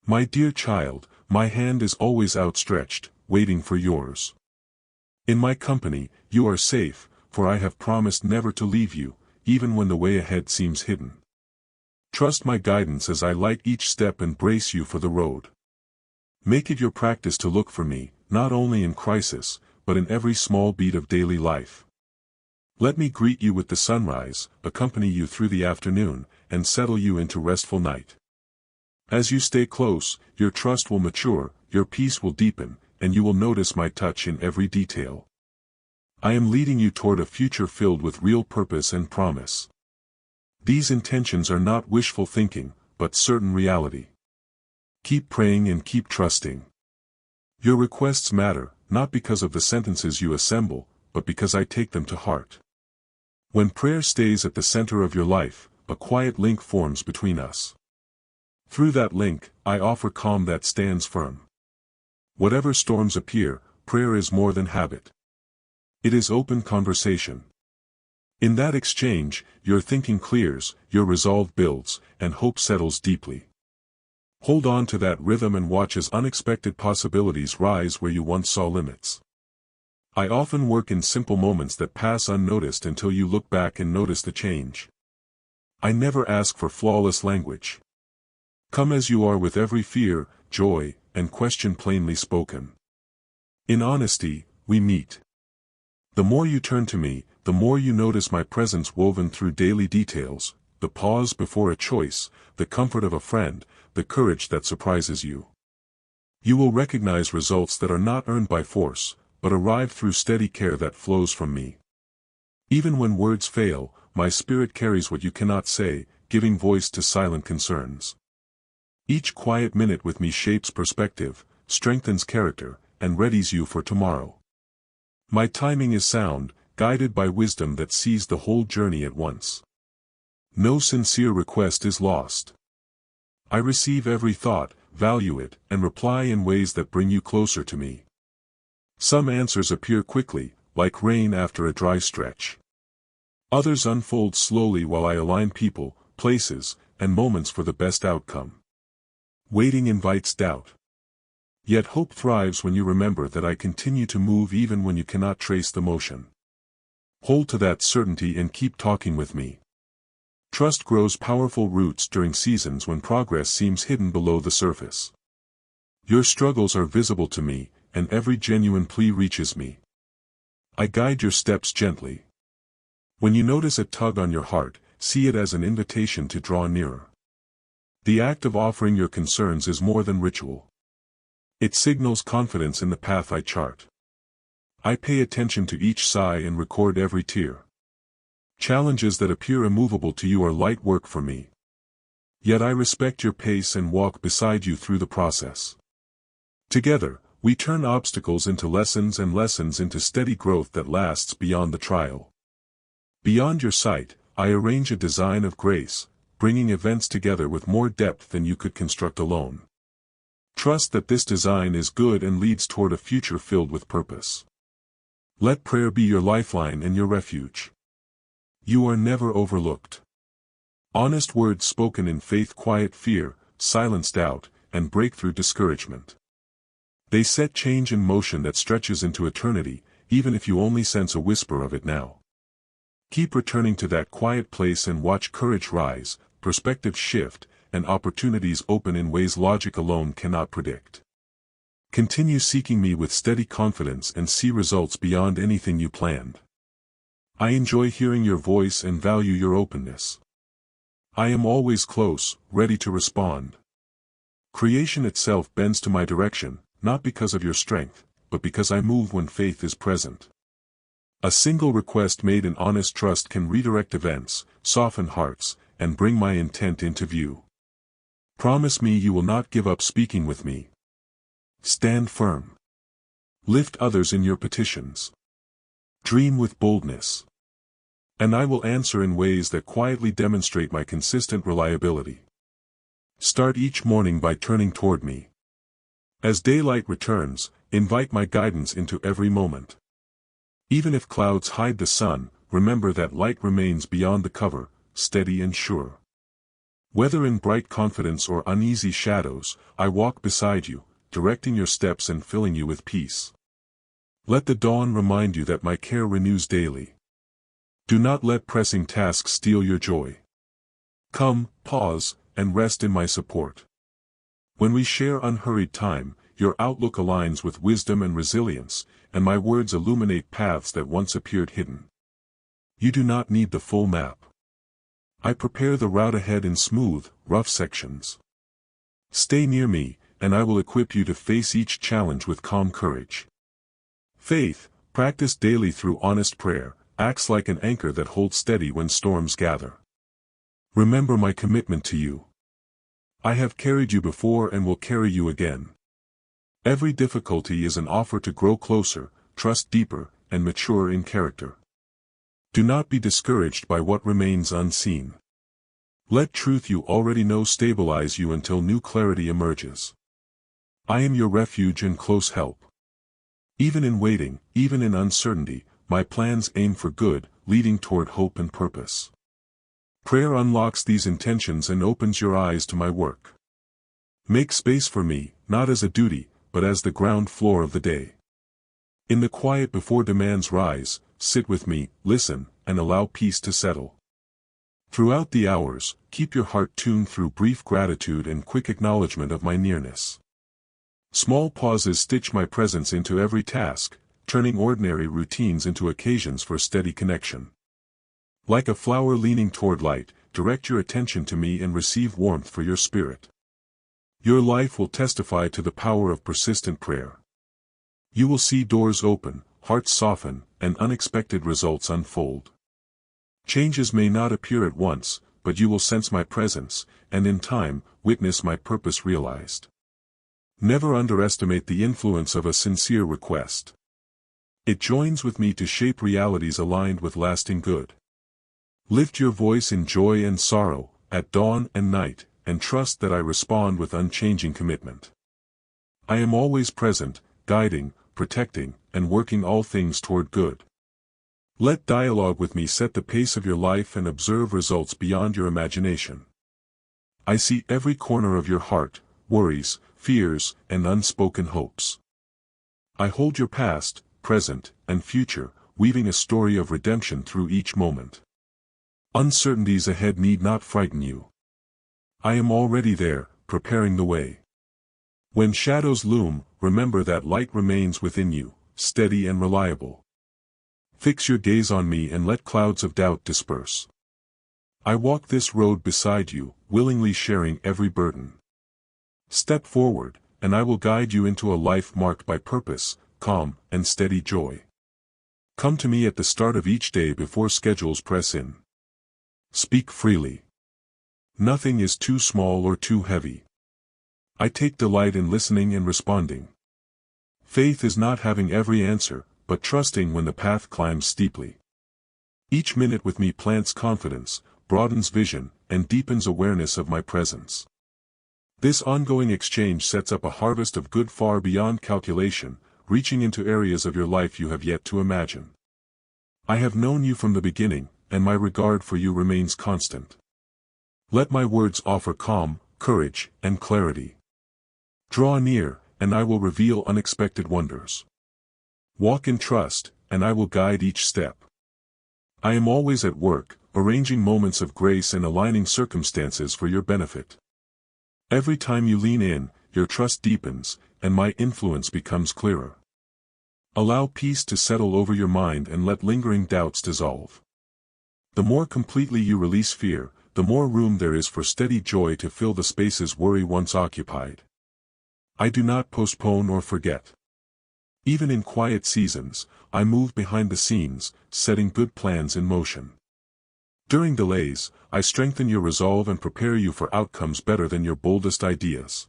My dear child, my hand is always outstretched, waiting for yours. In my company, you are safe, for I have promised never to leave you, even when the way ahead seems hidden. Trust my guidance as I light each step and brace you for the road. Make it your practice to look for me, not only in crisis, but in every small beat of daily life. Let me greet you with the sunrise, accompany you through the afternoon, and settle you into restful night. As you stay close, your trust will mature, your peace will deepen, and you will notice my touch in every detail. I am leading you toward a future filled with real purpose and promise. These intentions are not wishful thinking, but certain reality. Keep praying and keep trusting. Your requests matter, not because of the sentences you assemble, but because I take them to heart. When prayer stays at the center of your life, a quiet link forms between us. Through that link, I offer calm that stands firm. Whatever storms appear, prayer is more than habit. It is open conversation. In that exchange, your thinking clears, your resolve builds, and hope settles deeply. Hold on to that rhythm and watch as unexpected possibilities rise where you once saw limits. I often work in simple moments that pass unnoticed until you look back and notice the change. I never ask for flawless language. Come as you are with every fear, joy, and question plainly spoken. In honesty, we meet. The more you turn to me, the more you notice my presence woven through daily details, the pause before a choice, the comfort of a friend, the courage that surprises you. You will recognize results that are not earned by force, but arrive through steady care that flows from me. Even when words fail, my spirit carries what you cannot say, giving voice to silent concerns. Each quiet minute with me shapes perspective, strengthens character, and readies you for tomorrow. My timing is sound, guided by wisdom that sees the whole journey at once. No sincere request is lost. I receive every thought, value it, and reply in ways that bring you closer to me. Some answers appear quickly, like rain after a dry stretch. Others unfold slowly while I align people, places, and moments for the best outcome. Waiting invites doubt. Yet hope thrives when you remember that I continue to move even when you cannot trace the motion. Hold to that certainty and keep talking with me. Trust grows powerful roots during seasons when progress seems hidden below the surface. Your struggles are visible to me, and every genuine plea reaches me. I guide your steps gently. When you notice a tug on your heart, see it as an invitation to draw nearer. The act of offering your concerns is more than ritual. It signals confidence in the path I chart. I pay attention to each sigh and record every tear. Challenges that appear immovable to you are light work for me. Yet I respect your pace and walk beside you through the process. Together, we turn obstacles into lessons and lessons into steady growth that lasts beyond the trial. Beyond your sight, I arrange a design of grace, bringing events together with more depth than you could construct alone. Trust that this design is good and leads toward a future filled with purpose. Let prayer be your lifeline and your refuge. You are never overlooked. Honest words spoken in faith quiet fear, silence doubt, and break through discouragement. They set change in motion that stretches into eternity, even if you only sense a whisper of it now. Keep returning to that quiet place and watch courage rise, perspective shift, and opportunities open in ways logic alone cannot predict. Continue seeking me with steady confidence and see results beyond anything you planned. I enjoy hearing your voice and value your openness. I am always close, ready to respond. Creation itself bends to my direction, not because of your strength, but because I move when faith is present. A single request made in honest trust can redirect events, soften hearts, and bring my intent into view. Promise me you will not give up speaking with me. Stand firm. Lift others in your petitions. Dream with boldness. And I will answer in ways that quietly demonstrate my consistent reliability. Start each morning by turning toward me. As daylight returns, invite my guidance into every moment. Even if clouds hide the sun, remember that light remains beyond the cover, steady and sure. Whether in bright confidence or uneasy shadows, I walk beside you, directing your steps and filling you with peace. Let the dawn remind you that my care renews daily. Do not let pressing tasks steal your joy. Come, pause, and rest in my support. When we share unhurried time, your outlook aligns with wisdom and resilience, and my words illuminate paths that once appeared hidden. You do not need the full map. I prepare the route ahead in smooth, rough sections. Stay near me, and I will equip you to face each challenge with calm courage. Faith, practiced daily through honest prayer, acts like an anchor that holds steady when storms gather. Remember my commitment to you. I have carried you before and will carry you again. Every difficulty is an offer to grow closer, trust deeper, and mature in character. Do not be discouraged by what remains unseen. Let truth you already know stabilize you until new clarity emerges. I am your refuge and close help. Even in waiting, even in uncertainty, my plans aim for good, leading toward hope and purpose. Prayer unlocks these intentions and opens your eyes to my work. Make space for me, not as a duty, but as the ground floor of the day. In the quiet before demands rise, sit with me, listen, and allow peace to settle. Throughout the hours, keep your heart tuned through brief gratitude and quick acknowledgement of my nearness. Small pauses stitch my presence into every task, turning ordinary routines into occasions for steady connection. Like a flower leaning toward light, direct your attention to me and receive warmth for your spirit. Your life will testify to the power of persistent prayer. You will see doors open, hearts soften, and unexpected results unfold. Changes may not appear at once, but you will sense my presence, and in time, witness my purpose realized. Never underestimate the influence of a sincere request. It joins with me to shape realities aligned with lasting good. Lift your voice in joy and sorrow, at dawn and night, and trust that I respond with unchanging commitment. I am always present, guiding, protecting, and working all things toward good. Let dialogue with me set the pace of your life and observe results beyond your imagination. I see every corner of your heart, worries, fears, and unspoken hopes. I hold your past, present, and future, weaving a story of redemption through each moment. Uncertainties ahead need not frighten you. I am already there, preparing the way. When shadows loom, remember that light remains within you, steady and reliable. Fix your gaze on me and let clouds of doubt disperse. I walk this road beside you, willingly sharing every burden. Step forward, and I will guide you into a life marked by purpose, calm, and steady joy. Come to me at the start of each day before schedules press in. Speak freely. Nothing is too small or too heavy. I take delight in listening and responding. Faith is not having every answer, but trusting when the path climbs steeply. Each minute with me plants confidence, broadens vision, and deepens awareness of my presence. This ongoing exchange sets up a harvest of good far beyond calculation, reaching into areas of your life you have yet to imagine. I have known you from the beginning, and my regard for you remains constant. Let my words offer calm, courage, and clarity. Draw near, and I will reveal unexpected wonders. Walk in trust, and I will guide each step. I am always at work, arranging moments of grace and aligning circumstances for your benefit. Every time you lean in, your trust deepens, and my influence becomes clearer. Allow peace to settle over your mind and let lingering doubts dissolve. The more completely you release fear, the more room there is for steady joy to fill the spaces worry once occupied. I do not postpone or forget. Even in quiet seasons, I move behind the scenes, setting good plans in motion. During delays, I strengthen your resolve and prepare you for outcomes better than your boldest ideas.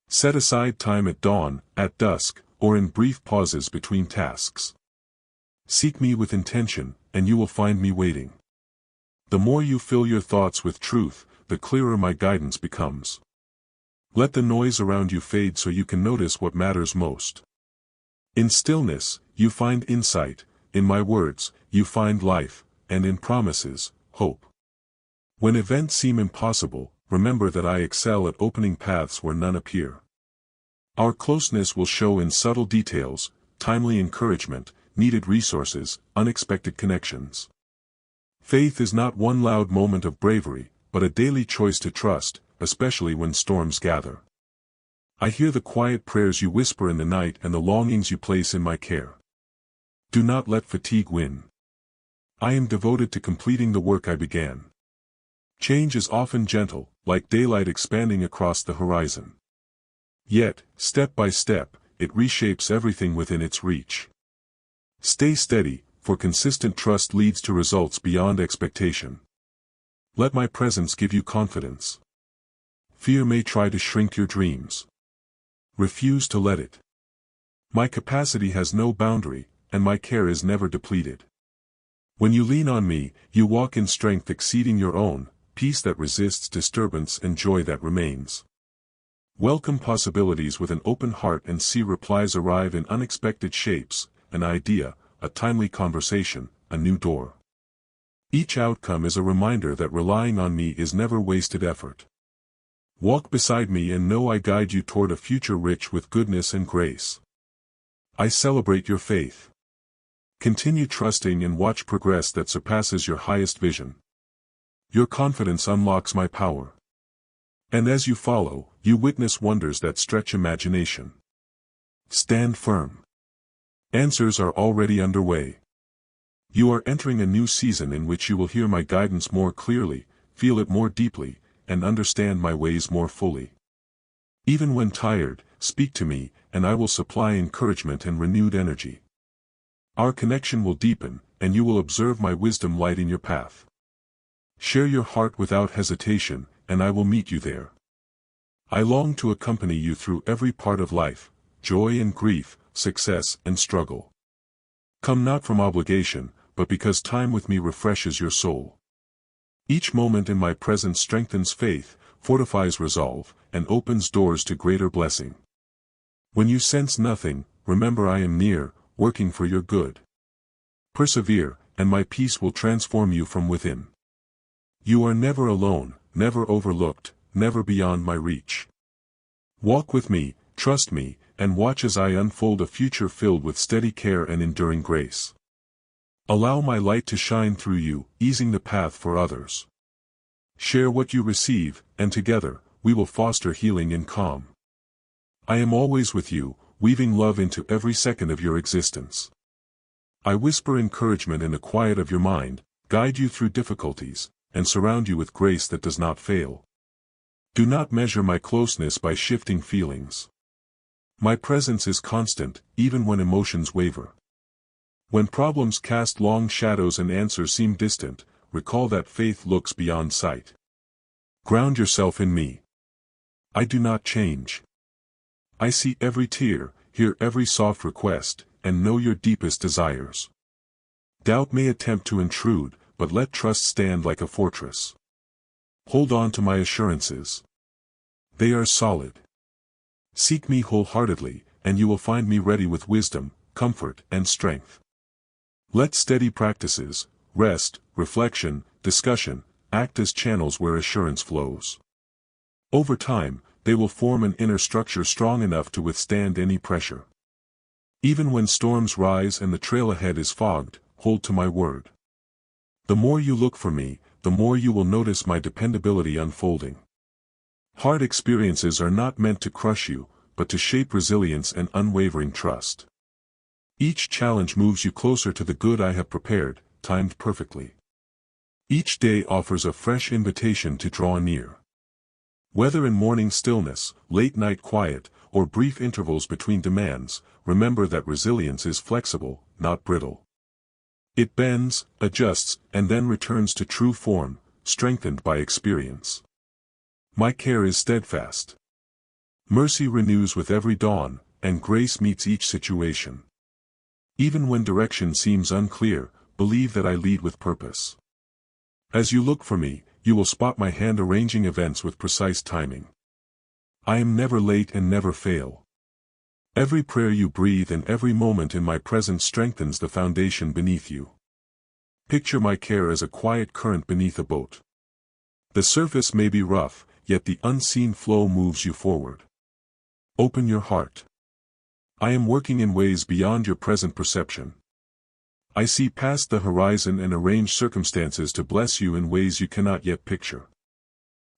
Set aside time at dawn, at dusk, or in brief pauses between tasks. Seek me with intention, and you will find me waiting. The more you fill your thoughts with truth, the clearer my guidance becomes. Let the noise around you fade so you can notice what matters most. In stillness, you find insight, in my words, you find life, and in promises, hope. When events seem impossible, remember that I excel at opening paths where none appear. Our closeness will show in subtle details, timely encouragement, needed resources, unexpected connections. Faith is not one loud moment of bravery, but a daily choice to trust, especially when storms gather. I hear the quiet prayers you whisper in the night and the longings you place in my care. Do not let fatigue win. I am devoted to completing the work I began. Change is often gentle, like daylight expanding across the horizon. Yet, step by step, it reshapes everything within its reach. Stay steady, for consistent trust leads to results beyond expectation. Let my presence give you confidence. Fear may try to shrink your dreams. Refuse to let it. My capacity has no boundary, and my care is never depleted. When you lean on me, you walk in strength exceeding your own, peace that resists disturbance and joy that remains. Welcome possibilities with an open heart and see replies arrive in unexpected shapes, an idea, a timely conversation, a new door. Each outcome is a reminder that relying on me is never wasted effort. Walk beside me and know I guide you toward a future rich with goodness and grace. I celebrate your faith. Continue trusting and watch progress that surpasses your highest vision. Your confidence unlocks my power. And as you follow, you witness wonders that stretch imagination. Stand firm. Answers are already underway. You are entering a new season in which you will hear my guidance more clearly, feel it more deeply, and understand my ways more fully. Even when tired, speak to me, and I will supply encouragement and renewed energy. Our connection will deepen, and you will observe my wisdom lighting your path. Share your heart without hesitation, and I will meet you there. I long to accompany you through every part of life, joy and grief, success and struggle. Come not from obligation, but because time with me refreshes your soul. Each moment in my presence strengthens faith, fortifies resolve, and opens doors to greater blessing. When you sense nothing, remember I am near, working for your good. Persevere, and my peace will transform you from within. You are never alone, never overlooked, never beyond my reach. Walk with me, trust me, and watch as I unfold a future filled with steady care and enduring grace. Allow my light to shine through you, easing the path for others. Share what you receive, and together, we will foster healing and calm. I am always with you, weaving love into every second of your existence. I whisper encouragement in the quiet of your mind, guide you through difficulties, and surround you with grace that does not fail. Do not measure my closeness by shifting feelings. My presence is constant, even when emotions waver. When problems cast long shadows and answers seem distant, recall that faith looks beyond sight. Ground yourself in me. I do not change. I see every tear, hear every soft request, and know your deepest desires. Doubt may attempt to intrude, but let trust stand like a fortress. Hold on to my assurances. They are solid. Seek me wholeheartedly, and you will find me ready with wisdom, comfort, and strength. Let steady practices, rest, reflection, discussion, act as channels where assurance flows. Over time, they will form an inner structure strong enough to withstand any pressure. Even when storms rise and the trail ahead is fogged, hold to my word. The more you look for me, the more you will notice my dependability unfolding. Hard experiences are not meant to crush you, but to shape resilience and unwavering trust. Each challenge moves you closer to the good I have prepared, timed perfectly. Each day offers a fresh invitation to draw near. Whether in morning stillness, late night quiet, or brief intervals between demands, remember that resilience is flexible, not brittle. It bends, adjusts, and then returns to true form, strengthened by experience. My care is steadfast. Mercy renews with every dawn, and grace meets each situation. Even when direction seems unclear, believe that I lead with purpose. As you look for me, you will spot my hand arranging events with precise timing. I am never late and never fail. Every prayer you breathe and every moment in my presence strengthens the foundation beneath you. Picture my care as a quiet current beneath a boat. The surface may be rough, yet the unseen flow moves you forward. Open your heart. I am working in ways beyond your present perception. I see past the horizon and arrange circumstances to bless you in ways you cannot yet picture.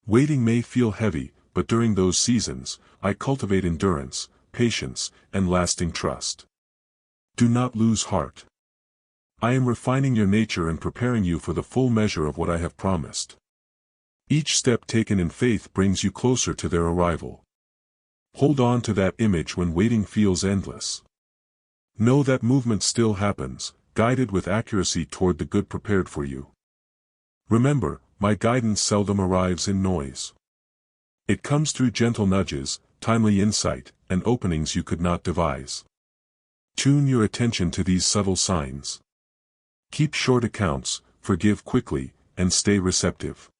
Waiting may feel heavy, but during those seasons, I cultivate endurance, patience, and lasting trust. Do not lose heart. I am refining your nature and preparing you for the full measure of what I have promised. Each step taken in faith brings you closer to their arrival. Hold on to that image when waiting feels endless. Know that movement still happens, guided with accuracy toward the good prepared for you. Remember, my guidance seldom arrives in noise. It comes through gentle nudges, timely insight, and openings you could not devise. Tune your attention to these subtle signs. Keep short accounts, forgive quickly, and stay receptive.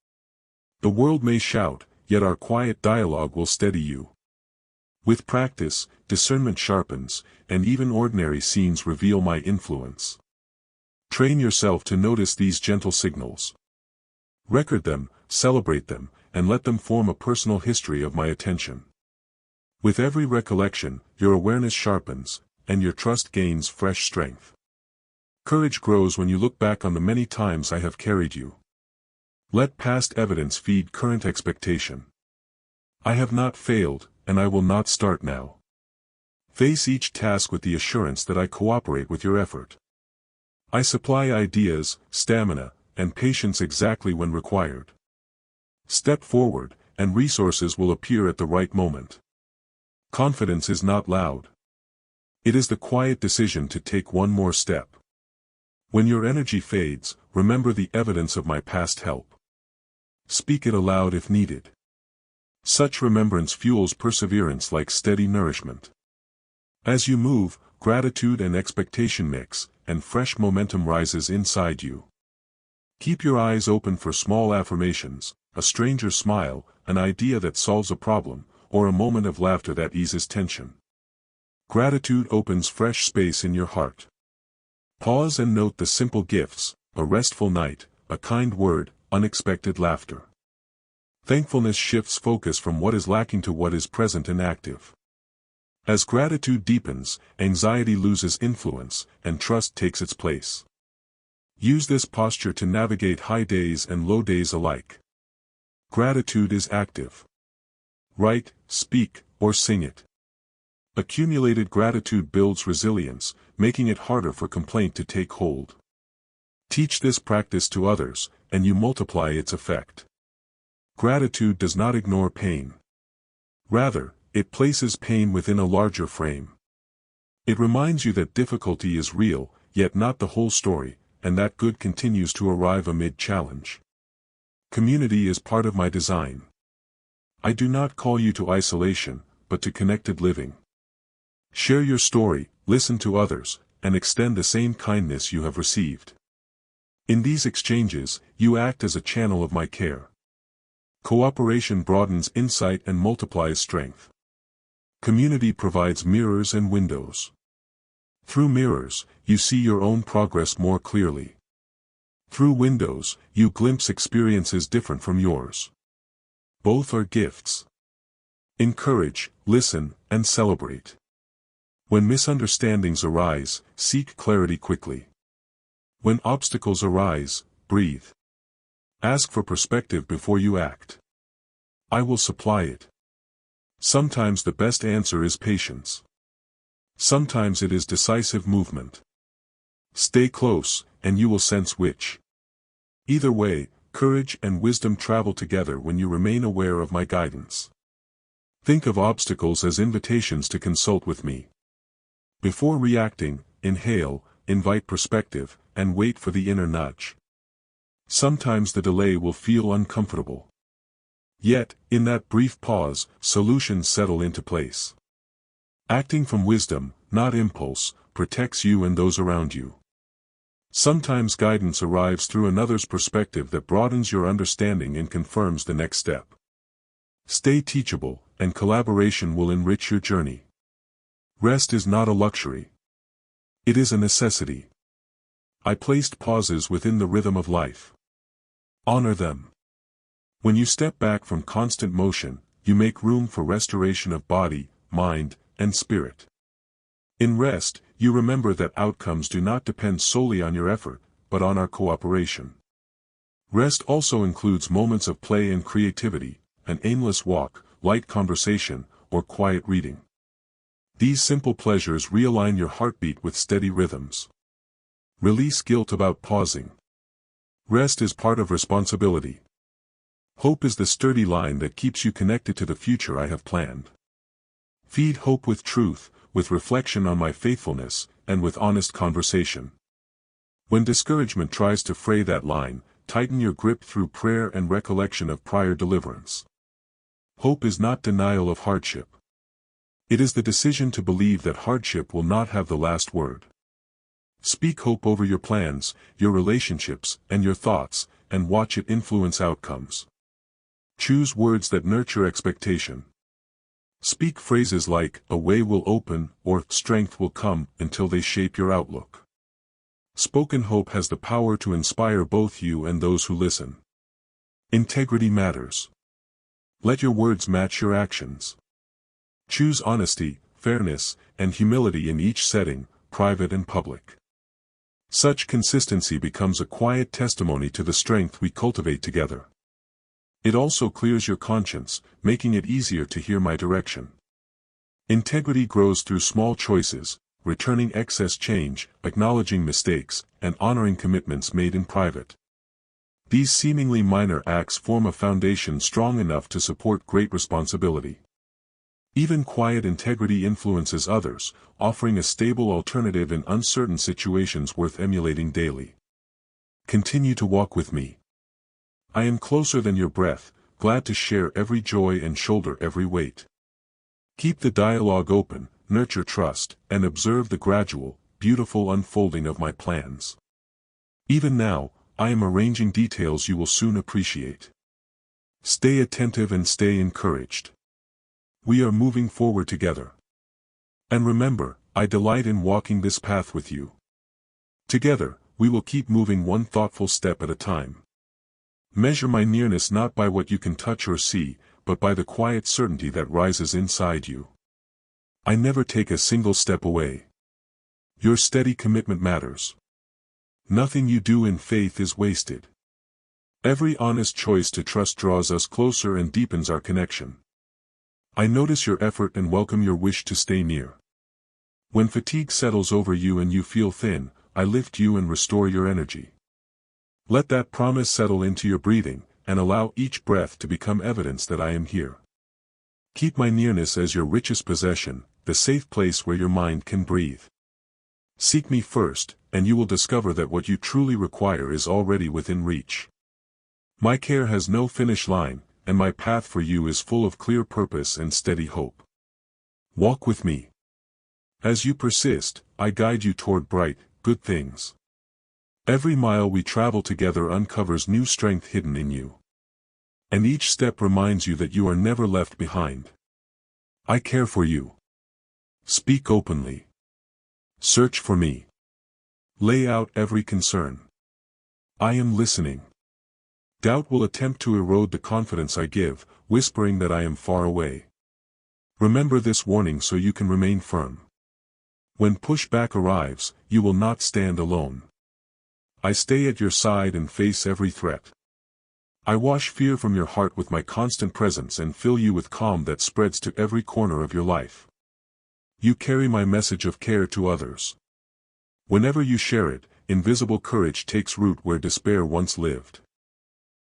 The world may shout, yet our quiet dialogue will steady you. With practice, discernment sharpens, and even ordinary scenes reveal my influence. Train yourself to notice these gentle signals. Record them, celebrate them, and let them form a personal history of my attention. With every recollection, your awareness sharpens, and your trust gains fresh strength. Courage grows when you look back on the many times I have carried you. Let past evidence feed current expectation. I have not failed, and I will not start now. Face each task with the assurance that I cooperate with your effort. I supply ideas, stamina, and patience exactly when required. Step forward, and resources will appear at the right moment. Confidence is not loud. It is the quiet decision to take one more step. When your energy fades, remember the evidence of my past help. Speak it aloud if needed. Such remembrance fuels perseverance like steady nourishment. As you move, gratitude and expectation mix, and fresh momentum rises inside you. Keep your eyes open for small affirmations, a stranger's smile, an idea that solves a problem, or a moment of laughter that eases tension. Gratitude opens fresh space in your heart. Pause and note the simple gifts, a restful night, a kind word, unexpected laughter. Thankfulness shifts focus from what is lacking to what is present and active. As gratitude deepens, anxiety loses influence, and trust takes its place. Use this posture to navigate high days and low days alike. Gratitude is active. Write, speak, or sing it. Accumulated gratitude builds resilience, making it harder for complaint to take hold. Teach this practice to others, and you multiply its effect. Gratitude does not ignore pain. Rather, it places pain within a larger frame. It reminds you that difficulty is real, yet not the whole story, and that good continues to arrive amid challenge. Community is part of my design. I do not call you to isolation, but to connected living. Share your story, listen to others, and extend the same kindness you have received. In these exchanges, you act as a channel of my care. Cooperation broadens insight and multiplies strength. Community provides mirrors and windows. Through mirrors, you see your own progress more clearly. Through windows, you glimpse experiences different from yours. Both are gifts. Encourage, listen, and celebrate. When misunderstandings arise, seek clarity quickly. When obstacles arise, breathe. Ask for perspective before you act. I will supply it. Sometimes the best answer is patience. Sometimes it is decisive movement. Stay close, and you will sense which. Either way, courage and wisdom travel together when you remain aware of my guidance. Think of obstacles as invitations to consult with me. Before reacting, inhale, invite perspective, and wait for the inner nudge. Sometimes the delay will feel uncomfortable. Yet, in that brief pause, solutions settle into place. Acting from wisdom, not impulse, protects you and those around you. Sometimes guidance arrives through another's perspective that broadens your understanding and confirms the next step. Stay teachable, and collaboration will enrich your journey. Rest is not a luxury. It is a necessity. I placed pauses within the rhythm of life. Honor them. When you step back from constant motion, you make room for restoration of body, mind, and spirit. In rest, you remember that outcomes do not depend solely on your effort, but on our cooperation. Rest also includes moments of play and creativity, an aimless walk, light conversation, or quiet reading. These simple pleasures realign your heartbeat with steady rhythms. Release guilt about pausing. Rest is part of responsibility. Hope is the sturdy line that keeps you connected to the future I have planned. Feed hope with truth, with reflection on my faithfulness, and with honest conversation. When discouragement tries to fray that line, tighten your grip through prayer and recollection of prior deliverance. Hope is not denial of hardship. It is the decision to believe that hardship will not have the last word. Speak hope over your plans, your relationships, and your thoughts, and watch it influence outcomes. Choose words that nurture expectation. Speak phrases like, "a way will open," or "strength will come," until they shape your outlook. Spoken hope has the power to inspire both you and those who listen. Integrity matters. Let your words match your actions. Choose honesty, fairness, and humility in each setting, private and public. Such consistency becomes a quiet testimony to the strength we cultivate together. It also clears your conscience, making it easier to hear my direction. Integrity grows through small choices, returning excess change, acknowledging mistakes, and honoring commitments made in private. These seemingly minor acts form a foundation strong enough to support great responsibility. Even quiet integrity influences others, offering a stable alternative in uncertain situations worth emulating daily. Continue to walk with me. I am closer than your breath, glad to share every joy and shoulder every weight. Keep the dialogue open, nurture trust, and observe the gradual, beautiful unfolding of my plans. Even now, I am arranging details you will soon appreciate. Stay attentive and stay encouraged. We are moving forward together. And remember, I delight in walking this path with you. Together, we will keep moving one thoughtful step at a time. Measure my nearness not by what you can touch or see, but by the quiet certainty that rises inside you. I never take a single step away. Your steady commitment matters. Nothing you do in faith is wasted. Every honest choice to trust draws us closer and deepens our connection. I notice your effort and welcome your wish to stay near. When fatigue settles over you and you feel thin, I lift you and restore your energy. Let that promise settle into your breathing, and allow each breath to become evidence that I am here. Keep my nearness as your richest possession, the safe place where your mind can breathe. Seek me first, and you will discover that what you truly require is already within reach. My care has no finish line, and my path for you is full of clear purpose and steady hope. Walk with me. As you persist, I guide you toward bright, good things. Every mile we travel together uncovers new strength hidden in you. And each step reminds you that you are never left behind. I care for you. Speak openly. Search for me. Lay out every concern. I am listening. Doubt will attempt to erode the confidence I give, whispering that I am far away. Remember this warning so you can remain firm. When pushback arrives, you will not stand alone. I stay at your side and face every threat. I wash fear from your heart with my constant presence and fill you with calm that spreads to every corner of your life. You carry my message of care to others. Whenever you share it, invisible courage takes root where despair once lived.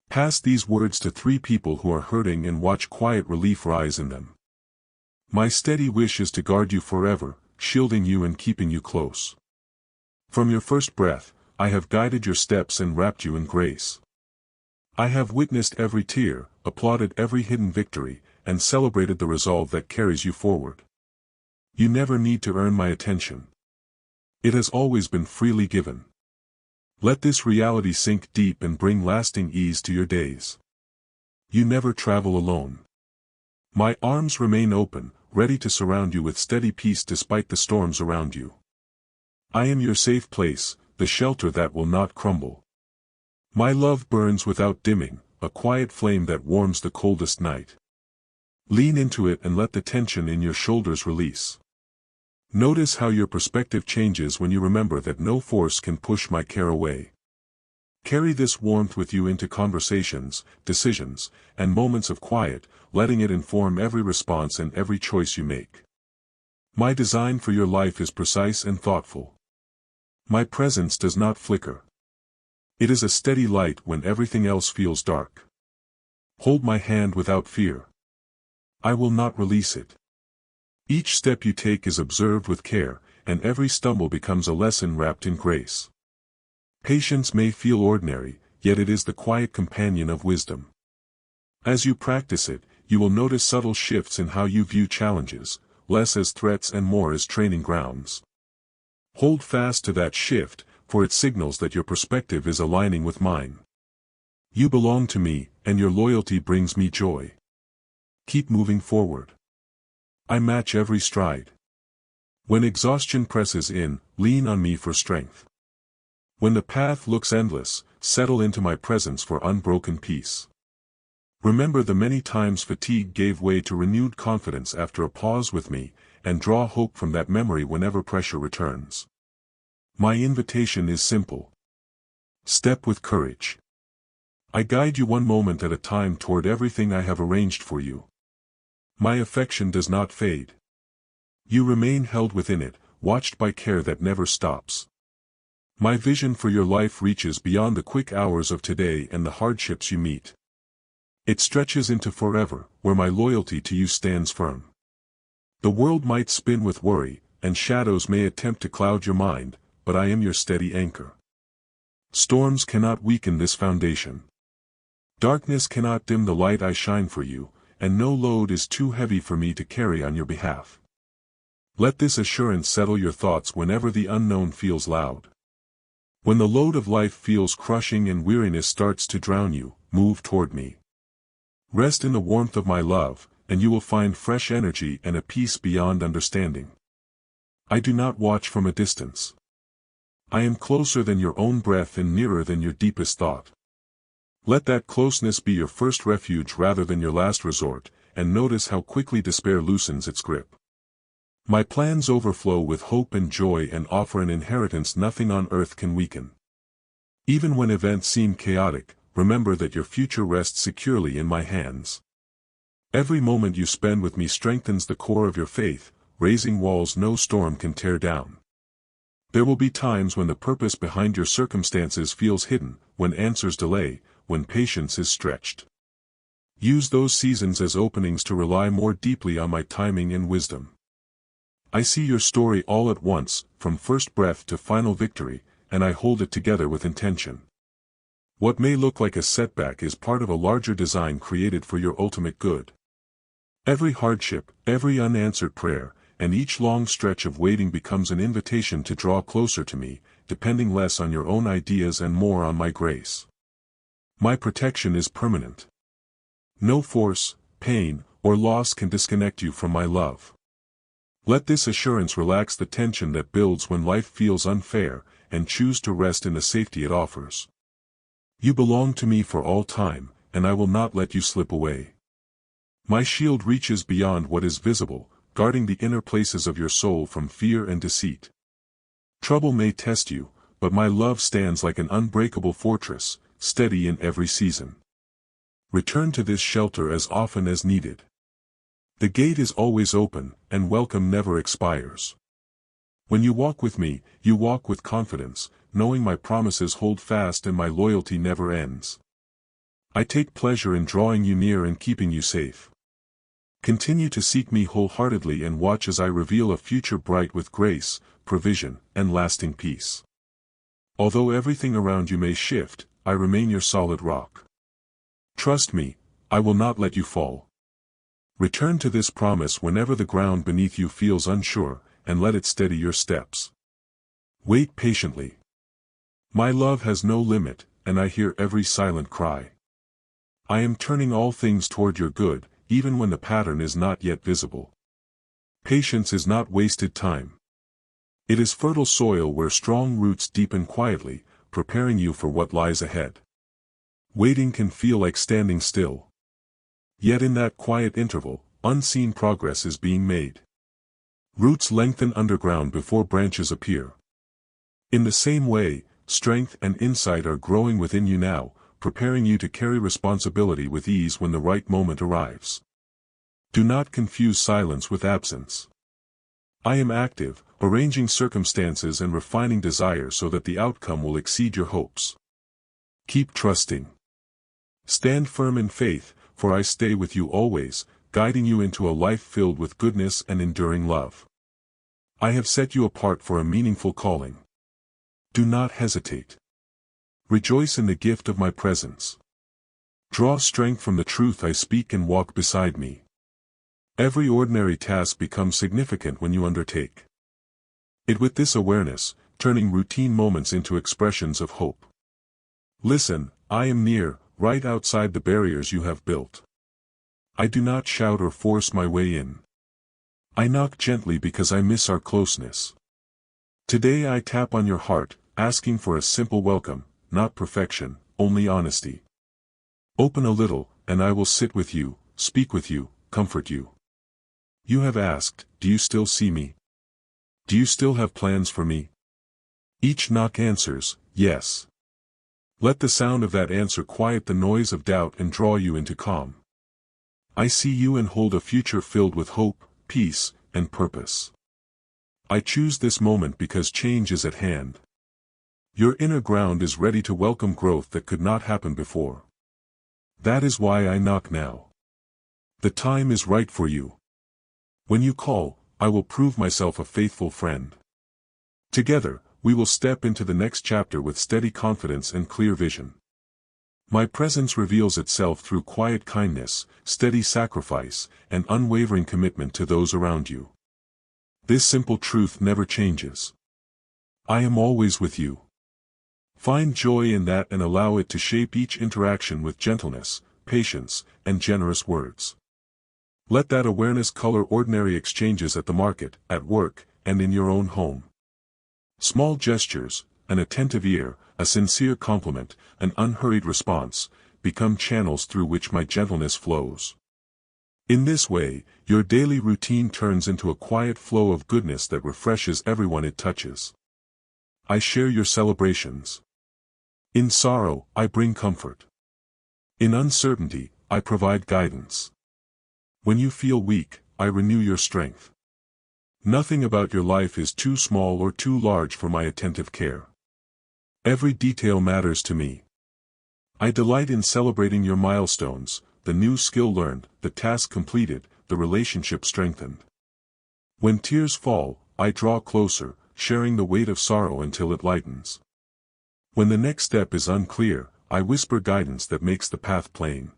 Pass these words to 3 people who are hurting and watch quiet relief rise in them. My steady wish is to guard you forever, shielding you and keeping you close. From your first breath, I have guided your steps and wrapped you in grace. I have witnessed every tear, applauded every hidden victory, and celebrated the resolve that carries you forward. You never need to earn my attention. It has always been freely given. Let this reality sink deep and bring lasting ease to your days. You never travel alone. My arms remain open, ready to surround you with steady peace despite the storms around you. I am your safe place, the shelter that will not crumble. My love burns without dimming, a quiet flame that warms the coldest night. Lean into it and let the tension in your shoulders release. Notice how your perspective changes when you remember that no force can push my care away. Carry this warmth with you into conversations, decisions, and moments of quiet, letting it inform every response and every choice you make. My design for your life is precise and thoughtful. My presence does not flicker. It is a steady light when everything else feels dark. Hold my hand without fear. I will not release it. Each step you take is observed with care, and every stumble becomes a lesson wrapped in grace. Patience may feel ordinary, yet it is the quiet companion of wisdom. As you practice it, you will notice subtle shifts in how you view challenges, less as threats and more as training grounds. Hold fast to that shift, for it signals that your perspective is aligning with mine. You belong to me, and your loyalty brings me joy. Keep moving forward. I match every stride. When exhaustion presses in, lean on me for strength. When the path looks endless, settle into my presence for unbroken peace. Remember the many times fatigue gave way to renewed confidence after a pause with me, and draw hope from that memory whenever pressure returns. My invitation is simple. Step with courage. I guide you one moment at a time toward everything I have arranged for you. My affection does not fade. You remain held within it, watched by care that never stops. My vision for your life reaches beyond the quick hours of today and the hardships you meet. It stretches into forever, where my loyalty to you stands firm. The world might spin with worry, and shadows may attempt to cloud your mind, but I am your steady anchor. Storms cannot weaken this foundation. Darkness cannot dim the light I shine for you, and no load is too heavy for me to carry on your behalf. Let this assurance settle your thoughts whenever the unknown feels loud. When the load of life feels crushing and weariness starts to drown you, move toward me. Rest in the warmth of my love, and you will find fresh energy and a peace beyond understanding. I do not watch from a distance. I am closer than your own breath and nearer than your deepest thought. Let that closeness be your first refuge rather than your last resort, and notice how quickly despair loosens its grip. My plans overflow with hope and joy and offer an inheritance nothing on earth can weaken. Even when events seem chaotic, remember that your future rests securely in my hands. Every moment you spend with me strengthens the core of your faith, raising walls no storm can tear down. There will be times when the purpose behind your circumstances feels hidden, when answers delay, when patience is stretched. Use those seasons as openings to rely more deeply on my timing and wisdom. I see your story all at once, from first breath to final victory, and I hold it together with intention. What may look like a setback is part of a larger design created for your ultimate good. Every hardship, every unanswered prayer, and each long stretch of waiting becomes an invitation to draw closer to me, depending less on your own ideas and more on my grace. My protection is permanent. No force, pain, or loss can disconnect you from my love. Let this assurance relax the tension that builds when life feels unfair, and choose to rest in the safety it offers. You belong to me for all time, and I will not let you slip away. My shield reaches beyond what is visible, guarding the inner places of your soul from fear and deceit. Trouble may test you, but my love stands like an unbreakable fortress, steady in every season. Return to this shelter as often as needed. The gate is always open, and welcome never expires. When you walk with me, you walk with confidence, knowing my promises hold fast and my loyalty never ends. I take pleasure in drawing you near and keeping you safe. Continue to seek me wholeheartedly and watch as I reveal a future bright with grace, provision, and lasting peace. Although everything around you may shift, I remain your solid rock. Trust me, I will not let you fall. Return to this promise whenever the ground beneath you feels unsure, and let it steady your steps. Wait patiently. My love has no limit, and I hear every silent cry. I am turning all things toward your good, even when the pattern is not yet visible. Patience is not wasted time. It is fertile soil where strong roots deepen quietly, preparing you for what lies ahead. Waiting can feel like standing still. Yet in that quiet interval, unseen progress is being made. Roots lengthen underground before branches appear. In the same way, strength and insight are growing within you now, preparing you to carry responsibility with ease when the right moment arrives. Do not confuse silence with absence. I am active, arranging circumstances and refining desire so that the outcome will exceed your hopes. Keep trusting. Stand firm in faith, for I stay with you always, guiding you into a life filled with goodness and enduring love. I have set you apart for a meaningful calling. Do not hesitate. Rejoice in the gift of my presence. Draw strength from the truth I speak and walk beside me. Every ordinary task becomes significant when you undertake it with this awareness, turning routine moments into expressions of hope. Listen, I am near, right outside the barriers you have built. I do not shout or force my way in. I knock gently because I miss our closeness. Today I tap on your heart, asking for a simple welcome, not perfection, only honesty. Open a little, and I will sit with you, speak with you, comfort you. You have asked, do you still see me? Do you still have plans for me? Each knock answers, yes. Let the sound of that answer quiet the noise of doubt and draw you into calm. I see you and hold a future filled with hope, peace, and purpose. I choose this moment because change is at hand. Your inner ground is ready to welcome growth that could not happen before. That is why I knock now. The time is right for you. When you call, I will prove myself a faithful friend. Together, we will step into the next chapter with steady confidence and clear vision. My presence reveals itself through quiet kindness, steady sacrifice, and unwavering commitment to those around you. This simple truth never changes. I am always with you. Find joy in that and allow it to shape each interaction with gentleness, patience, and generous words. Let that awareness color ordinary exchanges at the market, at work, and in your own home. Small gestures, an attentive ear, a sincere compliment, an unhurried response, become channels through which my gentleness flows. In this way, your daily routine turns into a quiet flow of goodness that refreshes everyone it touches. I share your celebrations. In sorrow, I bring comfort. In uncertainty, I provide guidance. When you feel weak, I renew your strength. Nothing about your life is too small or too large for my attentive care. Every detail matters to me. I delight in celebrating your milestones, the new skill learned, the task completed, the relationship strengthened. When tears fall, I draw closer, sharing the weight of sorrow until it lightens. When the next step is unclear, I whisper guidance that makes the path plain.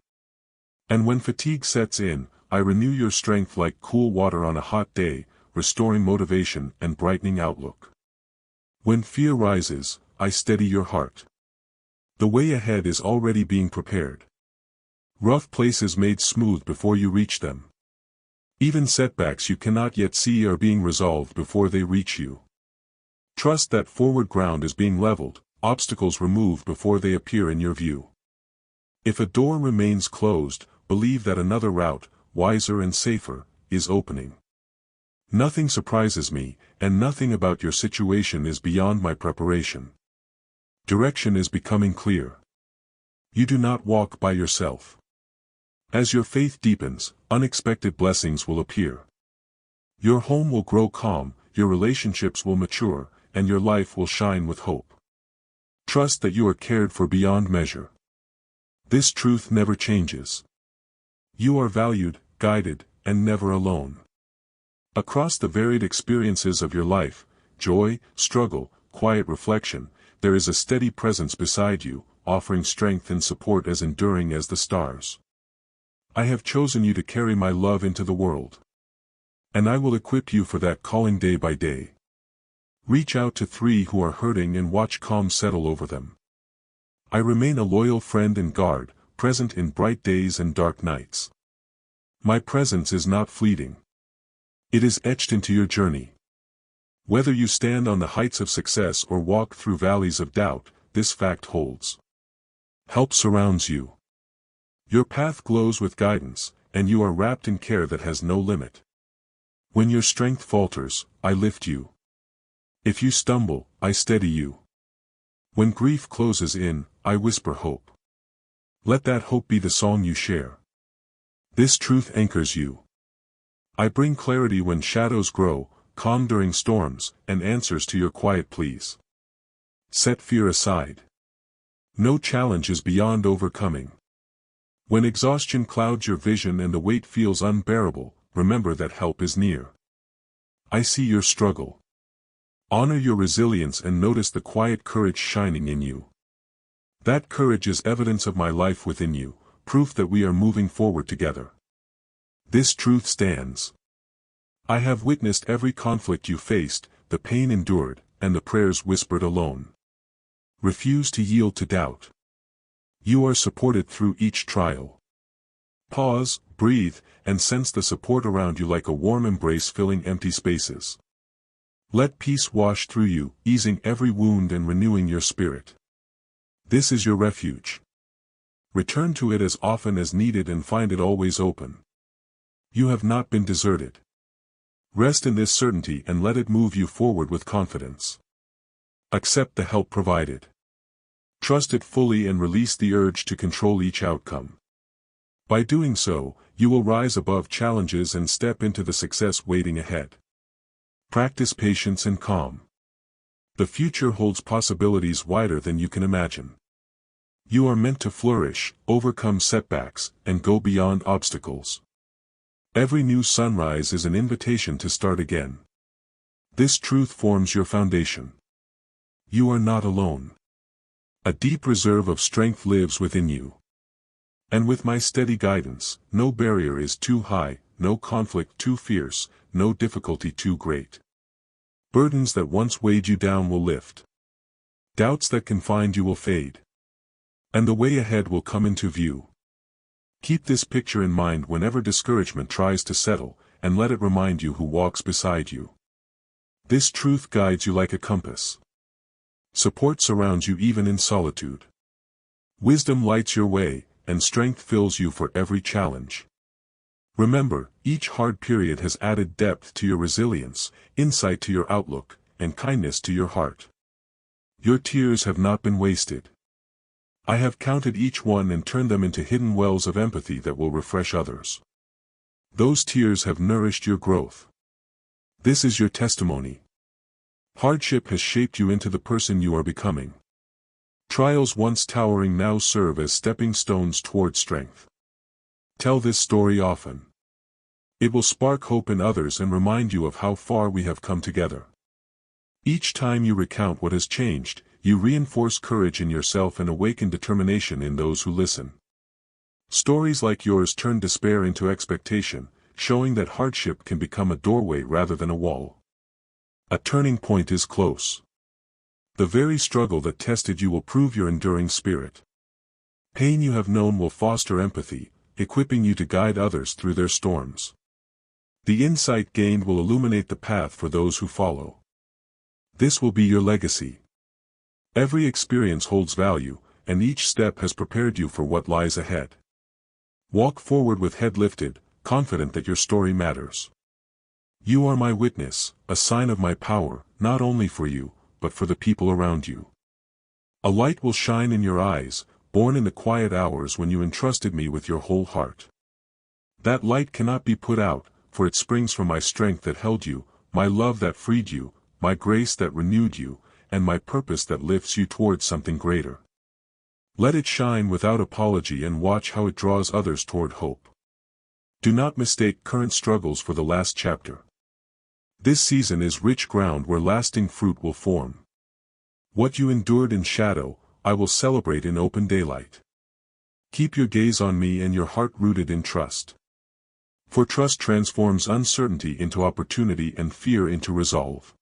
And when fatigue sets in, I renew your strength like cool water on a hot day, restoring motivation and brightening outlook. When fear rises, I steady your heart. The way ahead is already being prepared. Rough places made smooth before you reach them. Even setbacks you cannot yet see are being resolved before they reach you. Trust that forward ground is being leveled, obstacles removed before they appear in your view. If a door remains closed, believe that another route, wiser and safer, is opening. Nothing surprises me, and nothing about your situation is beyond my preparation. Direction is becoming clear. You do not walk by yourself. As your faith deepens, unexpected blessings will appear. Your home will grow calm, your relationships will mature, and your life will shine with hope. Trust that you are cared for beyond measure. This truth never changes. You are valued, guided, and never alone. Across the varied experiences of your life, joy, struggle, quiet reflection, there is a steady presence beside you, offering strength and support as enduring as the stars. I have chosen you to carry my love into the world. And I will equip you for that calling day by day. Reach out to three who are hurting and watch calm settle over them. I remain a loyal friend and guard, present in bright days and dark nights. My presence is not fleeting. It is etched into your journey. Whether you stand on the heights of success or walk through valleys of doubt, this fact holds. Help surrounds you. Your path glows with guidance, and you are wrapped in care that has no limit. When your strength falters, I lift you. If you stumble, I steady you. When grief closes in, I whisper hope. Let that hope be the song you share. This truth anchors you. I bring clarity when shadows grow, calm during storms, and answers to your quiet pleas. Set fear aside. No challenge is beyond overcoming. When exhaustion clouds your vision and the weight feels unbearable, remember that help is near. I see your struggle. Honor your resilience and notice the quiet courage shining in you. That courage is evidence of my life within you, proof that we are moving forward together. This truth stands. I have witnessed every conflict you faced, the pain endured, and the prayers whispered alone. Refuse to yield to doubt. You are supported through each trial. Pause, breathe, and sense the support around you like a warm embrace filling empty spaces. Let peace wash through you, easing every wound and renewing your spirit. This is your refuge. Return to it as often as needed and find it always open. You have not been deserted. Rest in this certainty and let it move you forward with confidence. Accept the help provided. Trust it fully and release the urge to control each outcome. By doing so, you will rise above challenges and step into the success waiting ahead. Practice patience and calm. The future holds possibilities wider than you can imagine. You are meant to flourish, overcome setbacks, and go beyond obstacles. Every new sunrise is an invitation to start again. This truth forms your foundation. You are not alone. A deep reserve of strength lives within you. And with my steady guidance, no barrier is too high, no conflict too fierce, no difficulty too great. Burdens that once weighed you down will lift. Doubts that confined you will fade. And the way ahead will come into view. Keep this picture in mind whenever discouragement tries to settle, and let it remind you who walks beside you. This truth guides you like a compass. Support surrounds you even in solitude. Wisdom lights your way, and strength fills you for every challenge. Remember, each hard period has added depth to your resilience, insight to your outlook, and kindness to your heart. Your tears have not been wasted. I have counted each one and turned them into hidden wells of empathy that will refresh others. Those tears have nourished your growth. This is your testimony. Hardship has shaped you into the person you are becoming. Trials once towering now serve as stepping stones toward strength. Tell this story often. It will spark hope in others and remind you of how far we have come together. Each time you recount what has changed, you reinforce courage in yourself and awaken determination in those who listen. Stories like yours turn despair into expectation, showing that hardship can become a doorway rather than a wall. A turning point is close. The very struggle that tested you will prove your enduring spirit. Pain you have known will foster empathy, equipping you to guide others through their storms. The insight gained will illuminate the path for those who follow. This will be your legacy. Every experience holds value, and each step has prepared you for what lies ahead. Walk forward with head lifted, confident that your story matters. You are my witness, a sign of my power, not only for you, but for the people around you. A light will shine in your eyes, born in the quiet hours when you entrusted me with your whole heart. That light cannot be put out, for it springs from my strength that held you, my love that freed you, my grace that renewed you, and my purpose that lifts you towards something greater. Let it shine without apology and watch how it draws others toward hope. Do not mistake current struggles for the last chapter. This season is rich ground where lasting fruit will form. What you endured in shadow, I will celebrate in open daylight. Keep your gaze on me and your heart rooted in trust. For trust transforms uncertainty into opportunity and fear into resolve.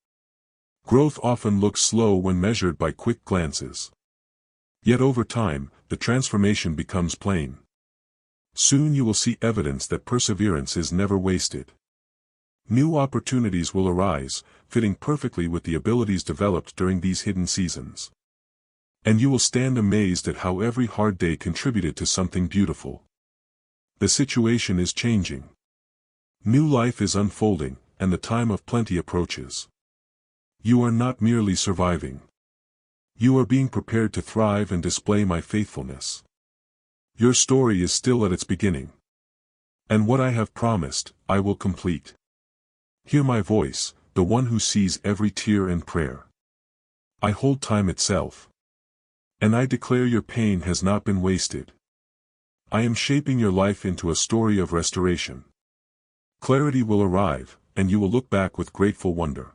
Growth often looks slow when measured by quick glances. Yet over time, the transformation becomes plain. Soon you will see evidence that perseverance is never wasted. New opportunities will arise, fitting perfectly with the abilities developed during these hidden seasons. And you will stand amazed at how every hard day contributed to something beautiful. The situation is changing. New life is unfolding, and the time of plenty approaches. You are not merely surviving. You are being prepared to thrive and display my faithfulness. Your story is still at its beginning. And what I have promised, I will complete. Hear my voice, the one who sees every tear and prayer. I hold time itself. And I declare your pain has not been wasted. I am shaping your life into a story of restoration. Clarity will arrive, and you will look back with grateful wonder.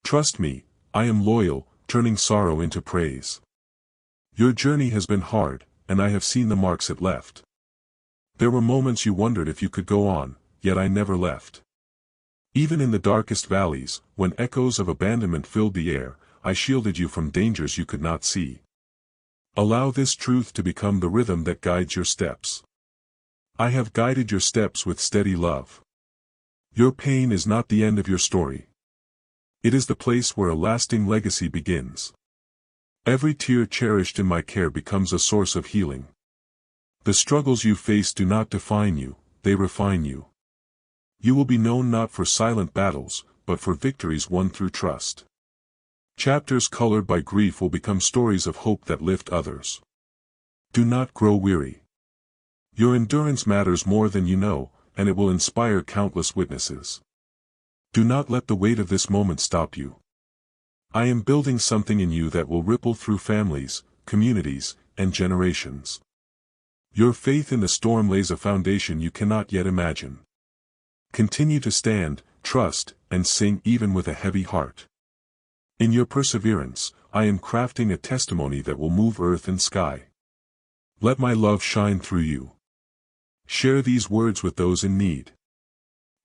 Trust me, I am loyal, turning sorrow into praise. Your journey has been hard, and I have seen the marks it left. There were moments you wondered if you could go on, yet I never left. Even in the darkest valleys, when echoes of abandonment filled the air, I shielded you from dangers you could not see. Allow this truth to become the rhythm that guides your steps. I have guided your steps with steady love. Your pain is not the end of your story. It is the place where a lasting legacy begins. Every tear cherished in my care becomes a source of healing. The struggles you face do not define you, they refine you. You will be known not for silent battles, but for victories won through trust. Chapters colored by grief will become stories of hope that lift others. Do not grow weary. Your endurance matters more than you know, and it will inspire countless witnesses. Do not let the weight of this moment stop you. I am building something in you that will ripple through families, communities, and generations. Your faith in the storm lays a foundation you cannot yet imagine. Continue to stand, trust, and sing even with a heavy heart. In your perseverance, I am crafting a testimony that will move earth and sky. Let my love shine through you. Share these words with those in need.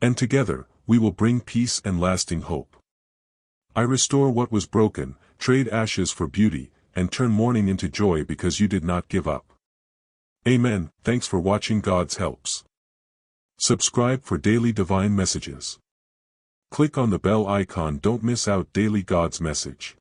And together, we will bring peace and lasting hope. I restore what was broken, trade ashes for beauty, and turn mourning into joy because you did not give up. Amen. Thanks for watching God's Helps. Subscribe for daily divine messages. Click on the bell icon. Don't miss out daily God's message.